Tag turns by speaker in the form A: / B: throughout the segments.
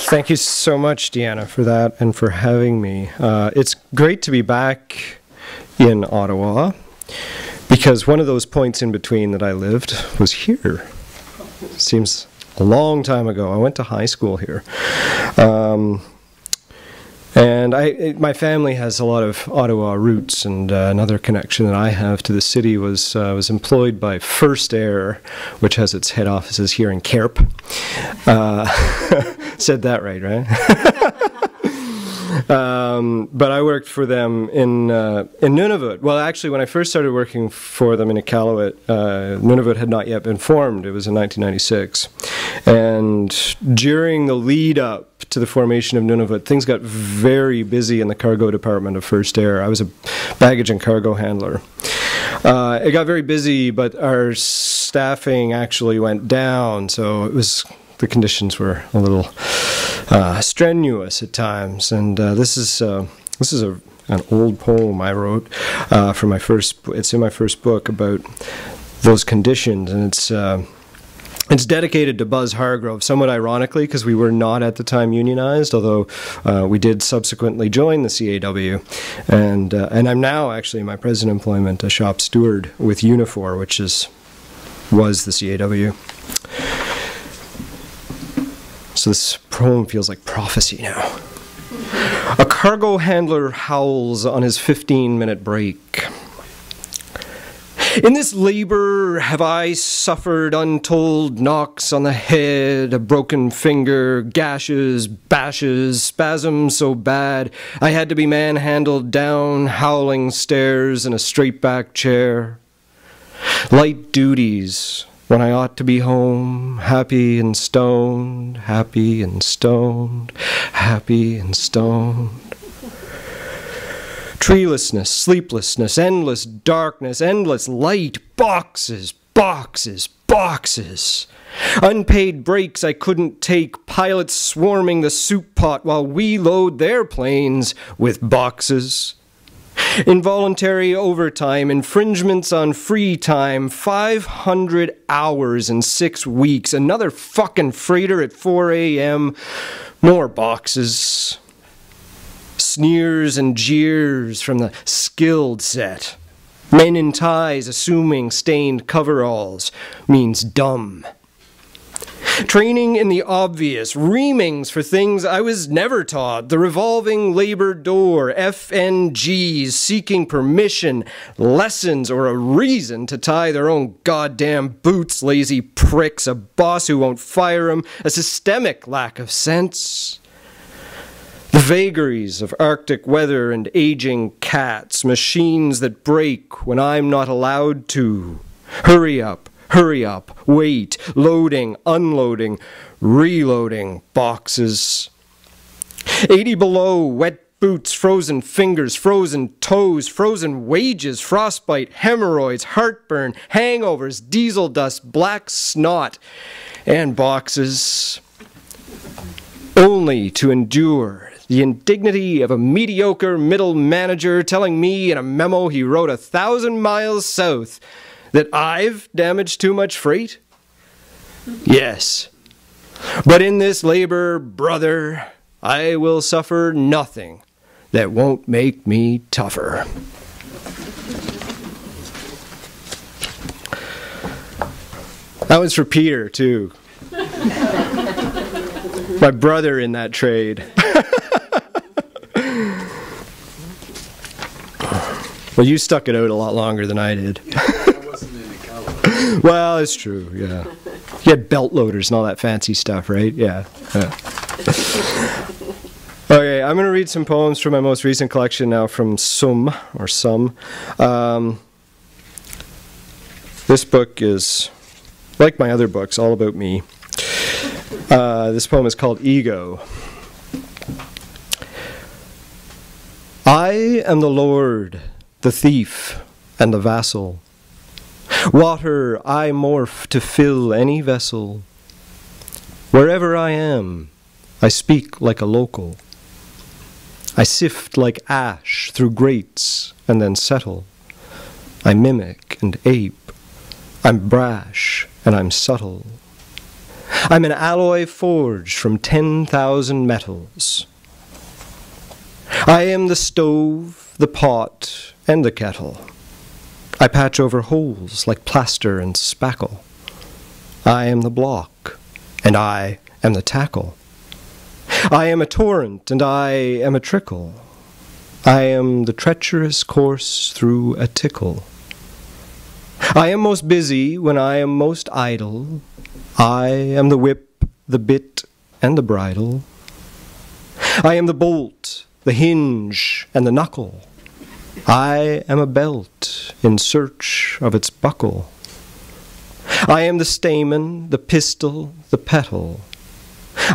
A: Thank you so much, Deanna, for that and for having me. It's great to be back in Ottawa because one of those points in between that I lived was here. Seems a long time ago. I went to high school here. And my family has a lot of Ottawa roots, and another connection that I have to the city was employed by First Air, which has its head offices here in Kerp. Said that right? But I worked for them in Nunavut. Well, actually, when I first started working for them in Iqaluit, Nunavut had not yet been formed. It was in 1996. And during the lead up to the formation of Nunavut, things got very busy in the cargo department of First Air. I was a baggage and cargo handler. It got very busy, but our staffing actually went down, so the conditions were a little strenuous at times. And this is an old poem I wrote for my first. It's in my first book about those conditions, and it's dedicated to Buzz Hargrove, somewhat ironically, because we were not at the time unionized, although we did subsequently join the CAW. And I'm now, actually, in my present employment, a shop steward with Unifor, which was the CAW. So this poem feels like prophecy now. A cargo handler howls on his 15-minute break. In this labor have I suffered untold knocks on the head, a broken finger, gashes, bashes, spasms so bad I had to be manhandled down howling stairs in a straight-back chair. Light duties when I ought to be home, happy and stoned, happy and stoned, happy and stoned. Treelessness, sleeplessness, endless darkness, endless light, boxes, boxes, boxes. Unpaid breaks I couldn't take, pilots swarming the soup pot while we load their planes with boxes. Involuntary overtime, infringements on free time, 500 hours in 6 weeks, another fucking freighter at 4 a.m., more boxes. Sneers and jeers from the skilled set. Men in ties assuming stained coveralls means dumb. Training in the obvious, reamings for things I was never taught, the revolving labor door, FNGs seeking permission, lessons or a reason to tie their own goddamn boots, lazy pricks, a boss who won't fire them, a systemic lack of sense. The vagaries of Arctic weather and aging cats, machines that break when I'm not allowed to. Hurry up, wait, loading, unloading, reloading boxes. 80 below, wet boots, frozen fingers, frozen toes, frozen wages, frostbite, hemorrhoids, heartburn, hangovers, diesel dust, black snot, and boxes. Only to endure the indignity of a mediocre middle manager telling me in a memo he wrote 1,000 miles south that I've damaged too much freight? Yes. But in this labor, brother, I will suffer nothing that won't make me tougher. That one's for Peter, too. My brother in that trade. Well, you stuck it out a lot longer than I did.
B: I wasn't in Iqaluit.
A: Well, it's true, yeah. You had belt loaders and all that fancy stuff, right? Yeah. Okay, I'm going to read some poems from my most recent collection now from Some. This book is, like my other books, all about me. This poem is called Ego. I am the Lord, the thief, and the vassal. Water I morph to fill any vessel. Wherever I am, I speak like a local. I sift like ash through grates and then settle. I mimic and ape. I'm brash and I'm subtle. I'm an alloy forged from 10,000 metals. I am the stove, the pot, and the kettle. I patch over holes like plaster and spackle. I am the block, and I am the tackle. I am a torrent, and I am a trickle. I am the treacherous course through a tickle. I am most busy when I am most idle. I am the whip, the bit, and the bridle. I am the bolt, the hinge, and the knuckle. I am a belt in search of its buckle. I am the stamen, the pistil, the petal.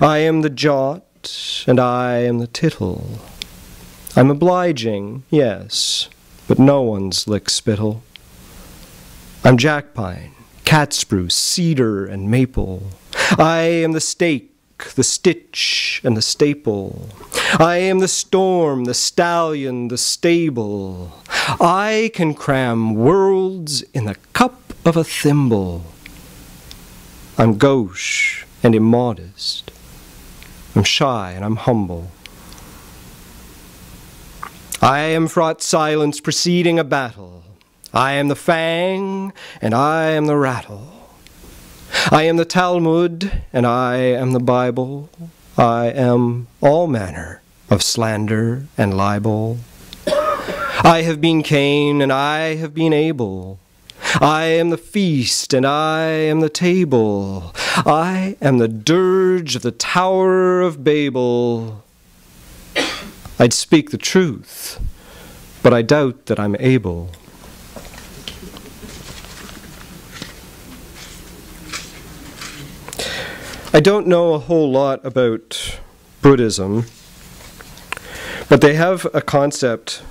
A: I am the jot, and I am the tittle. I'm obliging, yes, but no one's lick spittle. I'm jackpine, cat spruce, cedar, and maple. I am the stake, the stitch, and the staple. I am the storm, the stallion, the stable. I can cram worlds in the cup of a thimble. I'm gauche and immodest. I'm shy and I'm humble. I am fraught silence preceding a battle. I am the fang and I am the rattle. I am the Talmud and I am the Bible. I am all manner of slander and libel. I have been Cain and I have been Abel. I am the feast and I am the table. I am the dirge of the Tower of Babel. I'd speak the truth, but I doubt that I'm able. I don't know a whole lot about Buddhism, but they have a concept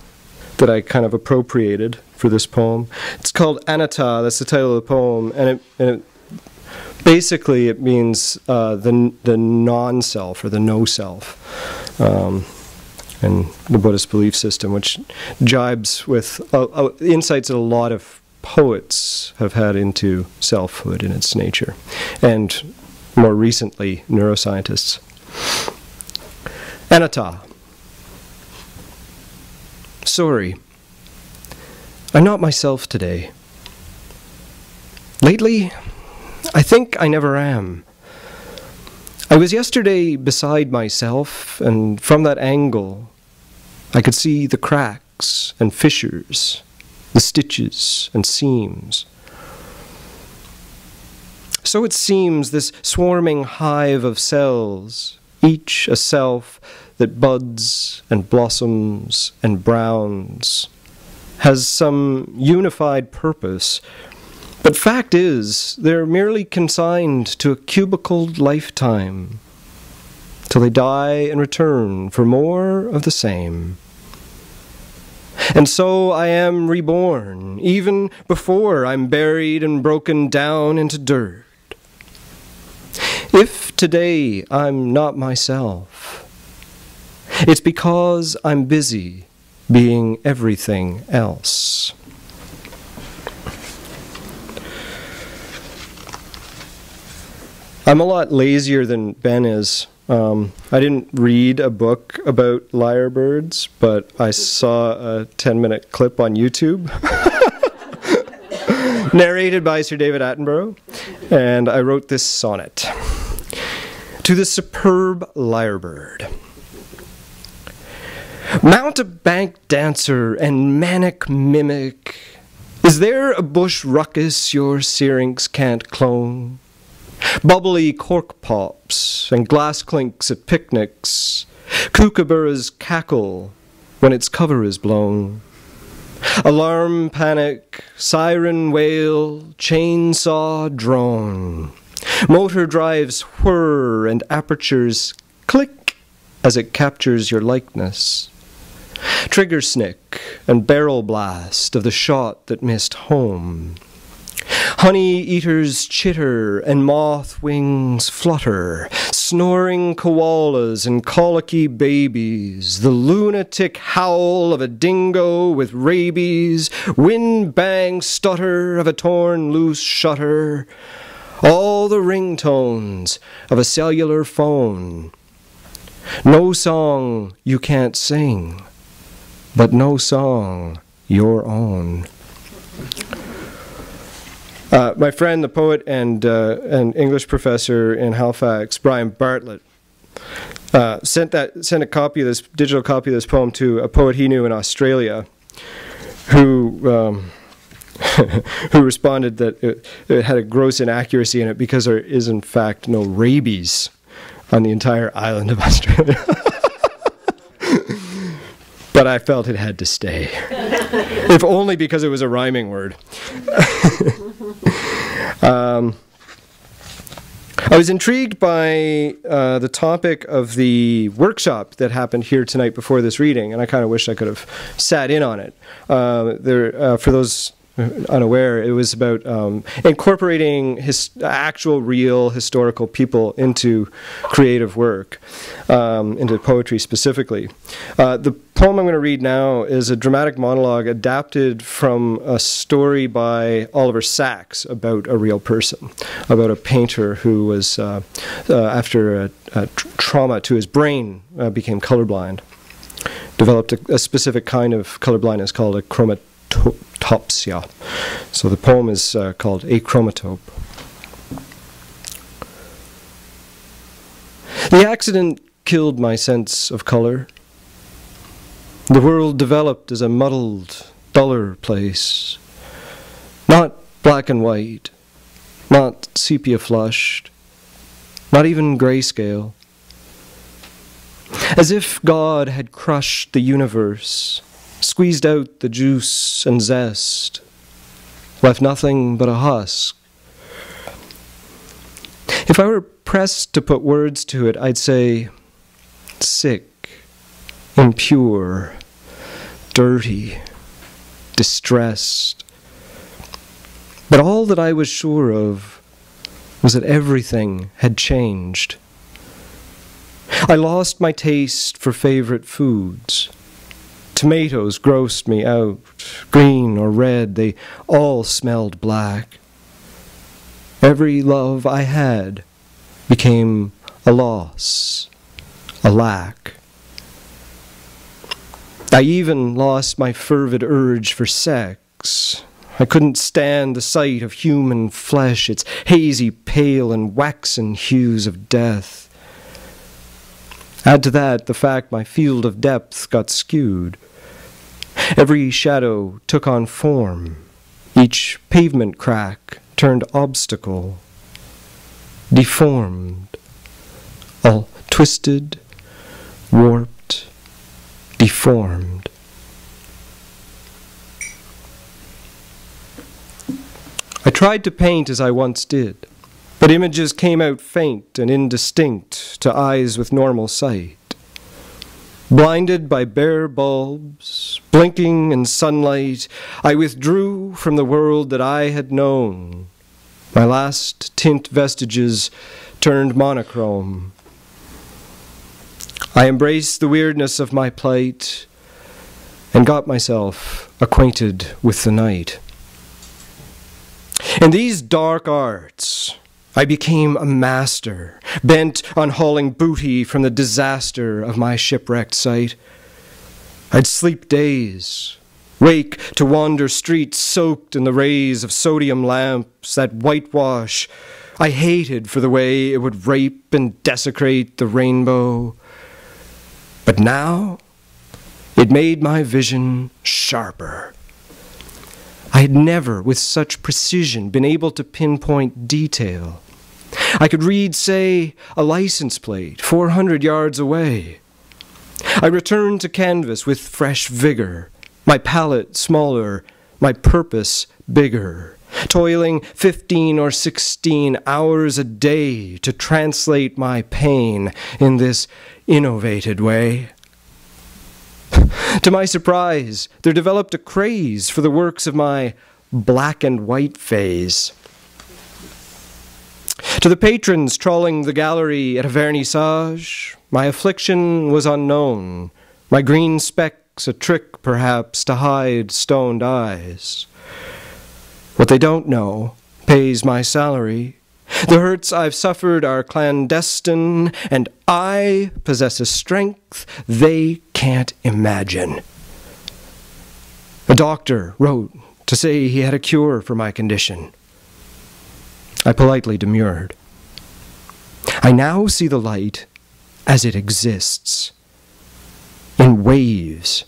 A: that I kind of appropriated for this poem. It's called Anitha, that's the title of the poem, and it basically it means the non-self or the no-self in the Buddhist belief system, which jibes with insights that a lot of poets have had into selfhood and its nature, and more recently, neuroscientists. Anitha. Sorry, I'm not myself today. Lately, I think I never am. I was yesterday beside myself, and from that angle, I could see the cracks and fissures, the stitches and seams. So it seems this swarming hive of cells, each a self that buds and blossoms and browns, has some unified purpose. But fact is, they're merely consigned to a cubicled lifetime, till they die and return for more of the same. And so I am reborn, even before I'm buried and broken down into dirt. If today I'm not myself, it's because I'm busy being everything else. I'm a lot lazier than Ben is. I didn't read a book about lyrebirds, but I saw a 10-minute clip on YouTube narrated by Sir David Attenborough, and I wrote this sonnet. To the superb lyrebird. Mountebank dancer and manic mimic, is there a bush ruckus your syrinx can't clone? Bubbly cork pops and glass clinks at picnics, kookaburras cackle when its cover is blown. Alarm panic, siren wail, chainsaw drone. Motor drives whir and apertures click as it captures your likeness. Trigger snick and barrel blast of the shot that missed home. Honey eaters chitter and moth wings flutter, snoring koalas and colicky babies, the lunatic howl of a dingo with rabies, wind bang stutter of a torn loose shutter. all the ringtones of a cellular phone. No song you can't sing, but no song your own. My friend, the poet and English professor in Halifax, Brian Bartlett, sent a copy of this digital copy of this poem to a poet he knew in Australia, who who responded that it had a gross inaccuracy in it because there is in fact no rabies on the entire island of Australia. But I felt it had to stay, if only because it was a rhyming word. I was intrigued by the topic of the workshop that happened here tonight before this reading, and I kind of wish I could have sat in on it. For those unaware, it was about incorporating actual, real, historical people into creative work, into poetry specifically. The poem I'm going to read now is a dramatic monologue adapted from a story by Oliver Sacks about a real person, about a painter who was, after a trauma to his brain, became colorblind. Developed a specific kind of colorblindness called a chromatopsia. So the poem is called A Chromatope. The accident killed my sense of color. The world developed as a muddled, duller place. Not black and white, not sepia flushed, not even grayscale. As if God had crushed the universe, squeezed out the juice and zest, left nothing but a husk. If I were pressed to put words to it, I'd say sick, impure, dirty, distressed. But all that I was sure of was that everything had changed. I lost my taste for favorite foods. Tomatoes grossed me out, green or red, they all smelled black. Every love I had became a loss, a lack. I even lost my fervid urge for sex. I couldn't stand the sight of human flesh, its hazy pale and waxen hues of death. Add to that the fact my field of depth got skewed. Every shadow took on form. Each pavement crack turned obstacle. Deformed. All twisted, warped, deformed. I tried to paint as I once did, but images came out faint and indistinct to eyes with normal sight. Blinded by bare bulbs, blinking in sunlight, I withdrew from the world that I had known. My last tint vestiges turned monochrome. I embraced the weirdness of my plight and got myself acquainted with the night. In these dark arts, I became a master, bent on hauling booty from the disaster of my shipwrecked sight. I'd sleep days, wake to wander streets soaked in the rays of sodium lamps, that whitewash I hated for the way it would rape and desecrate the rainbow. But now, it made my vision sharper. I had never, with such precision, been able to pinpoint detail. I could read, say, a license plate 400 yards away. I returned to canvas with fresh vigor, my palette smaller, my purpose bigger, toiling 15 or 16 hours a day to translate my pain in this innovated way. To my surprise, there developed a craze for the works of my black and white phase. To the patrons trawling the gallery at a vernissage, my affliction was unknown, my green specks a trick, perhaps, to hide stoned eyes. What they don't know pays my salary The hurts I've suffered are clandestine, and I possess a strength they can't imagine. A doctor wrote to say he had a cure for my condition. I politely demurred. I now see the light as it exists, in waves,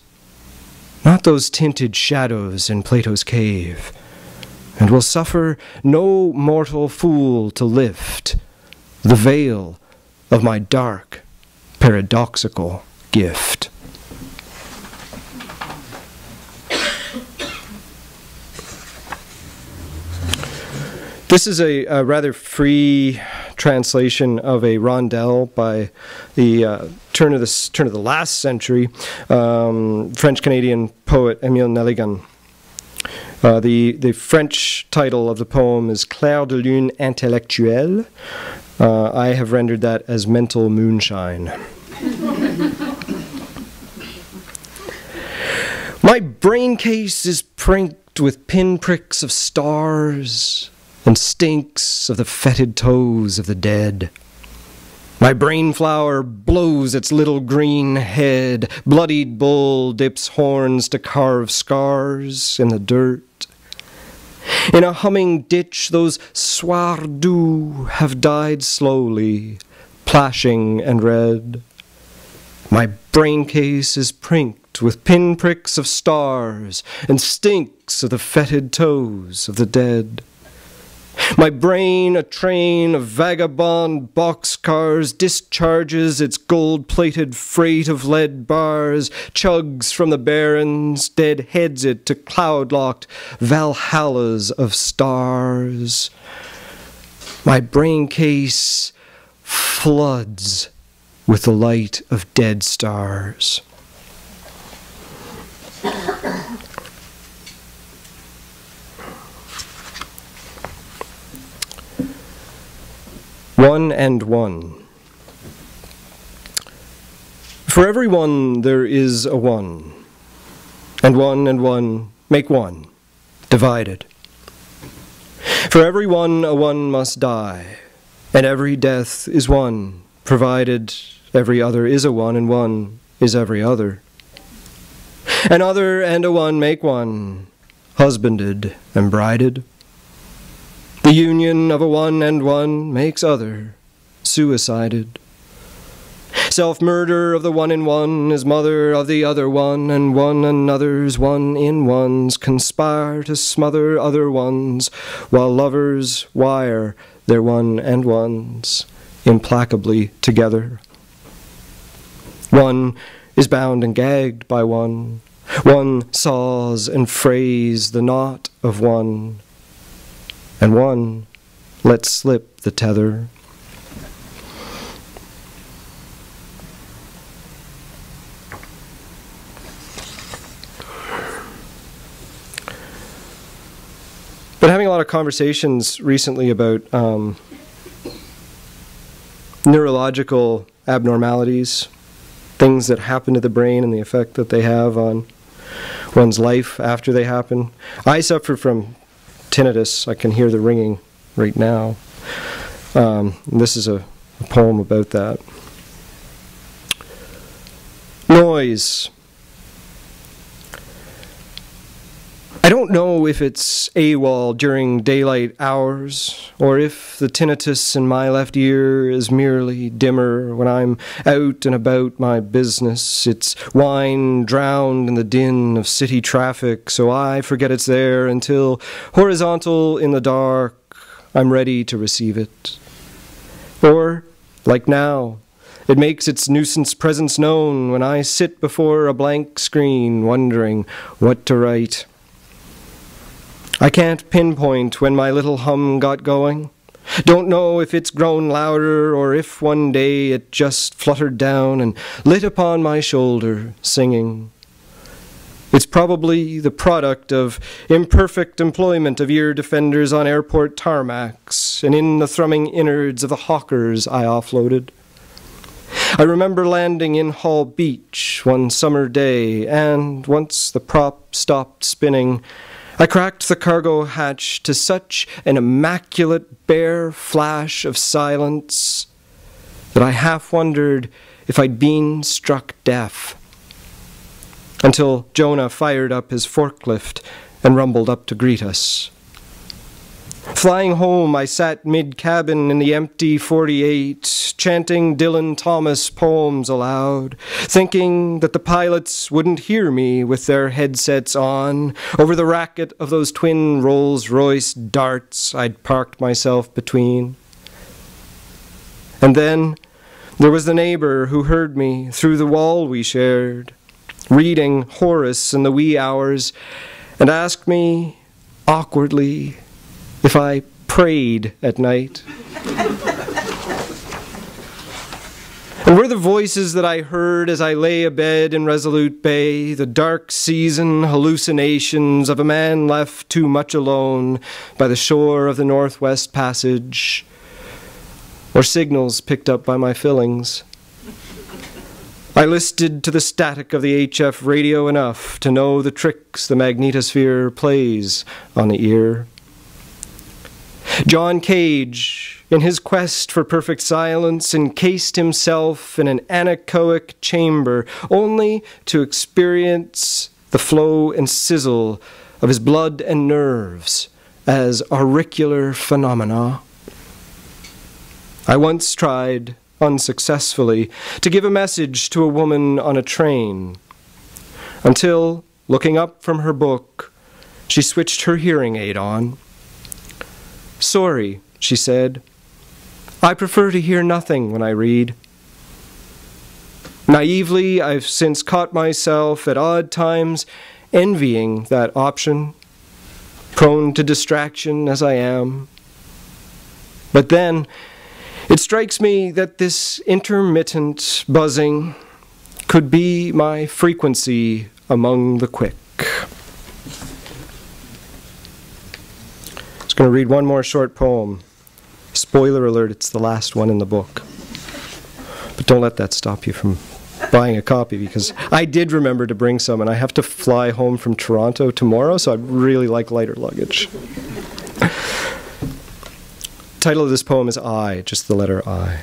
A: not those tinted shadows in Plato's cave, and will suffer no mortal fool to lift the veil of my dark, paradoxical gift. This is a rather free translation of a rondelle by the turn of the last century French-Canadian poet Émile Nelligan. The French title of the poem is Clair de lune intellectuelle. I have rendered that as mental moonshine. My brain case is pricked with pinpricks of stars and stinks of the fetid toes of the dead. My brain flower blows its little green head. Bloodied bull dips horns to carve scars in the dirt. In a humming ditch, those soirs doux have died slowly, plashing and red. My brain case is pricked with pinpricks of stars and stinks of the fetid toes of the dead. My brain, a train of vagabond boxcars, discharges its gold-plated freight of lead bars, chugs from the barrens, dead heads it to cloud-locked Valhallas of stars. My brain case floods with the light of dead stars. One and one. For every one there is a one, and one make one, divided. For every one a one must die, and every death is one, provided every other is a one, and one is every other. An other and a one make one, husbanded and brided. The union of a one and one makes other, suicided. Self-murder of the one in one is mother of the other one, and one another's one in ones conspire to smother other ones, while lovers wire their one and ones implacably together. One is bound and gagged by one. One saws and frays the knot of one, and one lets slip the tether. Been having a lot of conversations recently about neurological abnormalities, things that happen to the brain and the effect that they have on one's life after they happen. I suffer from tinnitus. I can hear the ringing right now. This is a poem about that. Noise. I don't know if it's AWOL during daylight hours, or if the tinnitus in my left ear is merely dimmer when I'm out and about my business. It's wine drowned in the din of city traffic, so I forget it's there until, horizontal in the dark, I'm ready to receive it. Or, like now, it makes its nuisance presence known when I sit before a blank screen wondering what to write. I can't pinpoint when my little hum got going. Don't know if it's grown louder or if one day it just fluttered down and lit upon my shoulder, singing. It's probably the product of imperfect employment of ear defenders on airport tarmacs and in the thrumming innards of the hawkers I offloaded. I remember landing in Hall Beach one summer day, and once the prop stopped spinning, I cracked the cargo hatch to such an immaculate bare flash of silence that I half wondered if I'd been struck deaf, until Jonah fired up his forklift and rumbled up to greet us. Flying home, I sat mid-cabin in the empty 48, chanting Dylan Thomas poems aloud, thinking that the pilots wouldn't hear me with their headsets on over the racket of those twin Rolls-Royce darts I'd parked myself between. And then there was the neighbor who heard me through the wall we shared, reading Horace in the wee hours, and asked me, awkwardly, if I prayed at night. And were the voices that I heard as I lay abed in Resolute Bay the dark season hallucinations of a man left too much alone by the shore of the Northwest Passage, or signals picked up by my fillings? I listened to the static of the HF radio enough to know the tricks the magnetosphere plays on the ear. John Cage, in his quest for perfect silence, encased himself in an anechoic chamber only to experience the flow and sizzle of his blood and nerves as auricular phenomena. I once tried, unsuccessfully, to give a message to a woman on a train, until, looking up from her book, she switched her hearing aid on. "Sorry," she said, "I prefer to hear nothing when I read." Naively, I've since caught myself at odd times envying that option, prone to distraction as I am. But then, it strikes me that this intermittent buzzing could be my frequency among the quick. I'm just going to read one more short poem. Spoiler alert, it's the last one in the book. But don't let that stop you from buying a copy, because I did remember to bring some, and I have to fly home from Toronto tomorrow, so I'd really like lighter luggage. Title of this poem is I, just the letter I.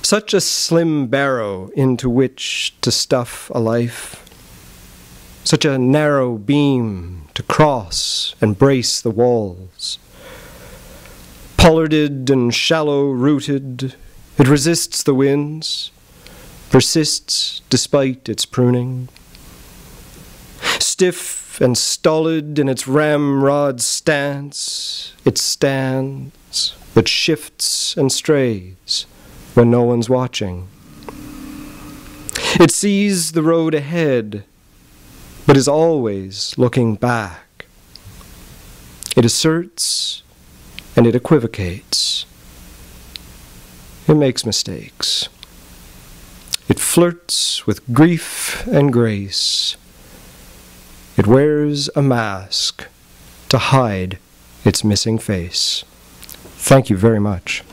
A: Such a slim barrow into which to stuff a life, such a narrow beam to cross and brace the walls. Pollarded and shallow-rooted, it resists the winds, persists despite its pruning. Stiff and stolid in its ramrod stance, it stands, but shifts and strays when no one's watching. It sees the road ahead, but is always looking back. It asserts and it equivocates. It makes mistakes. It flirts with grief and grace. It wears a mask to hide its missing face. Thank you very much.